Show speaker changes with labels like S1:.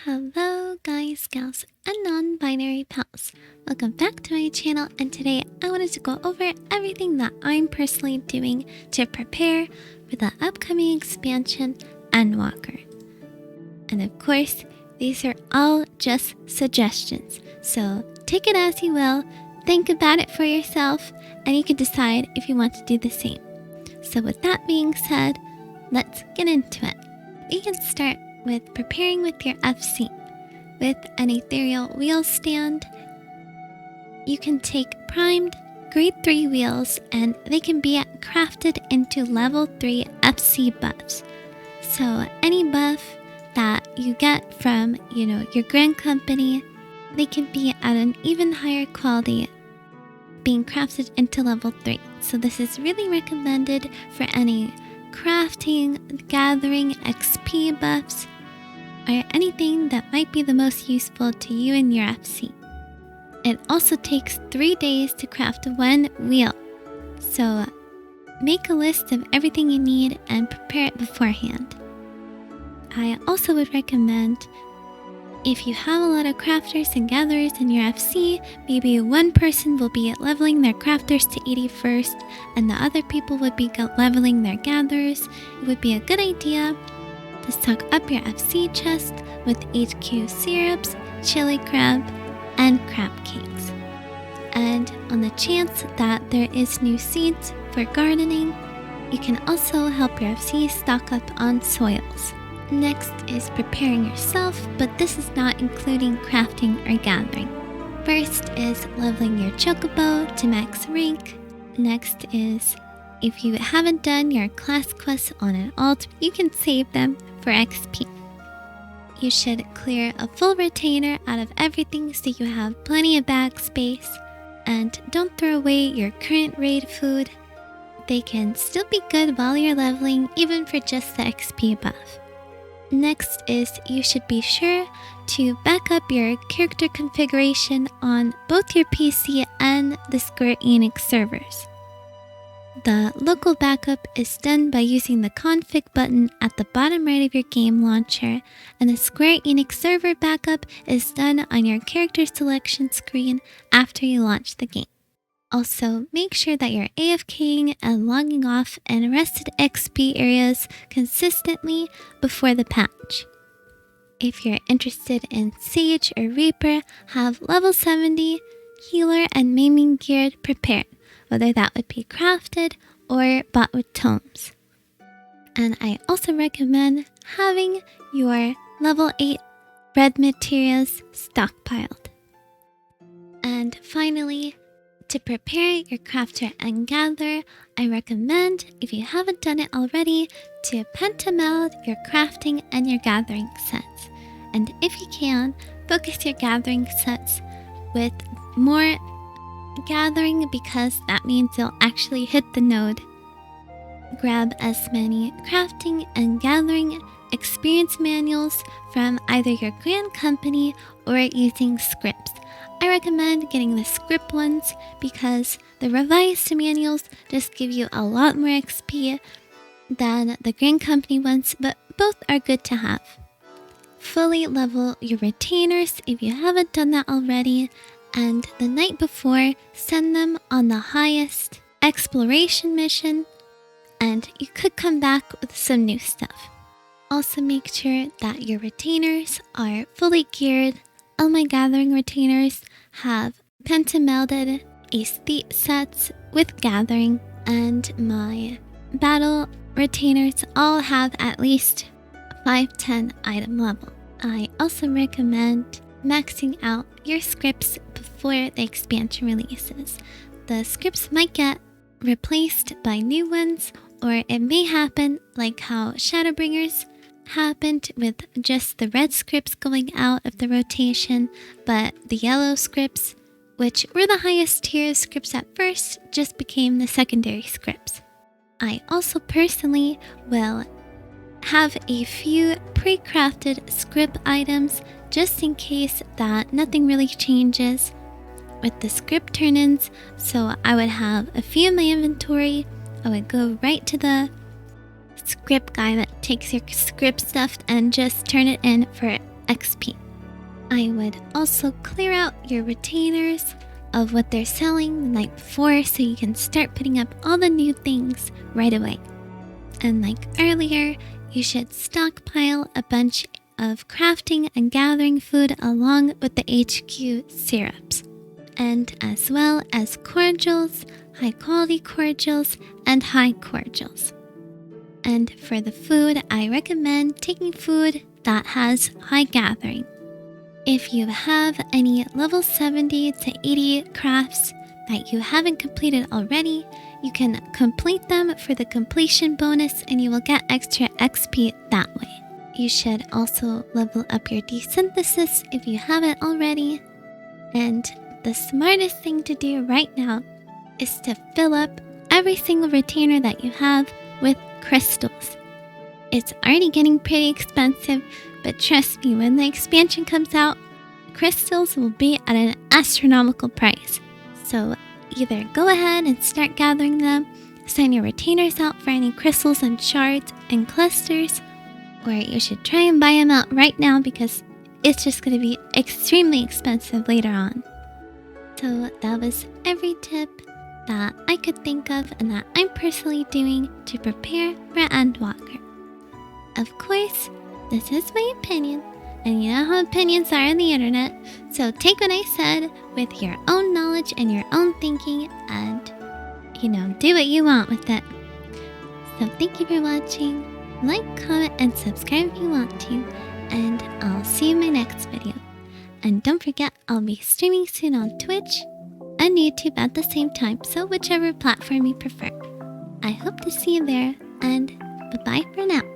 S1: Hello guys, gals, and non-binary pals. Welcome back to my channel, and today I wanted to go over everything that I'm personally doing to prepare for the upcoming expansion, Endwalker. And of course, these are all just suggestions, so take it as you will, think about it for yourself, and you can decide if you want to do the same. So with that being said, let's get into it. We can start with preparing with your FC. With an ethereal wheel stand, you can take primed grade 3 wheels and they can be crafted into level 3 FC buffs. So any buff that you get from, your grand company, they can be at an even higher quality being crafted into level 3. So this is really recommended for any crafting, gathering, XP buffs, or anything that might be the most useful to you and your FC. It also takes 3 days to craft one wheel, so make a list of everything you need and prepare it beforehand. I also would recommend, if you have a lot of crafters and gatherers in your FC, maybe one person will be leveling their crafters to 80 first, and the other people would be leveling their gatherers. It would be a good idea to stock up your FC chest with HQ syrups, chili crab, and crab cakes. And on the chance that there is new seeds for gardening, you can also help your FC stock up on soils. Next is preparing yourself, but this is not including crafting or gathering. First is leveling your chocobo to max rank. Next is, if you haven't done your class quests on an alt, you can save them for XP. You should clear a full retainer out of everything so you have plenty of backspace, and don't throw away your current raid food. They can still be good while you're leveling, even for just the XP buff. Next is, you should be sure to back up your character configuration on both your PC and the Square Enix servers. The local backup is done by using the config button at the bottom right of your game launcher, and the Square Enix server backup is done on your character selection screen after you launch the game. Also, make sure that you're AFKing and logging off in rested XP areas consistently before the patch. If you're interested in Sage or Reaper, have level 70 healer and maiming gear prepared, whether that would be crafted or bought with tomes. And I also recommend having your level 8 red materials stockpiled. And finally, to prepare your crafter and gather, I recommend, if you haven't done it already, to pentameld your crafting and your gathering sets. And if you can, focus your gathering sets with more gathering, because that means you'll actually hit the node. Grab as many crafting and gathering experience manuals from either your grand company or using scripts. I recommend getting the script ones because the revised manuals just give you a lot more XP than the grand company ones, but both are good to have. Fully level your retainers if you haven't done that already, and the night before, send them on the highest exploration mission, and you could come back with some new stuff. Also make sure that your retainers are fully geared. All my gathering retainers have pentamelded aesthete sets with gathering, and my battle retainers all have at least 510 item level. I also recommend maxing out your scripts before the expansion releases. The scripts might get replaced by new ones, or it may happen like how Shadowbringers happened with just the red scripts going out of the rotation, but the yellow scripts, which were the highest tier of scripts at first, just became the secondary scripts. I also personally will have a few pre-crafted script items just in case that nothing really changes with the script turn-ins, so I would have a few in my inventory. I would go right to the script guy that takes your script stuff and just turn it in for XP. I would also clear out your retainers of what they're selling the night before so you can start putting up all the new things right away. And like earlier, you should stockpile a bunch of crafting and gathering food along with the HQ syrups, and as well as cordials, high quality cordials, and high cordials. And for the food, I recommend taking food that has high gathering. If you have any level 70 to 80 crafts that you haven't completed already, you can complete them for the completion bonus and you will get extra XP that way. You should also level up your desynthesis if you haven't already. And the smartest thing to do right now is to fill up every single retainer that you have with crystals. It's already getting pretty expensive, but trust me, when the expansion comes out, crystals will be at an astronomical price. So either go ahead and start gathering them, send your retainers out for any crystals and shards and clusters, or you should try and buy them out right now because it's just going to be extremely expensive later on. So that was every tip that I could think of and that I'm personally doing to prepare for Endwalker. Of course, this is my opinion, and you know how opinions are on the internet, so take what I said with your own knowledge and your own thinking and, do what you want with it. So thank you for watching. Like, comment, and subscribe if you want to, and I'll see you in my next video. And don't forget, I'll be streaming soon on Twitch and YouTube at the same time, so whichever platform you prefer. I hope to see you there, and bye-bye for now.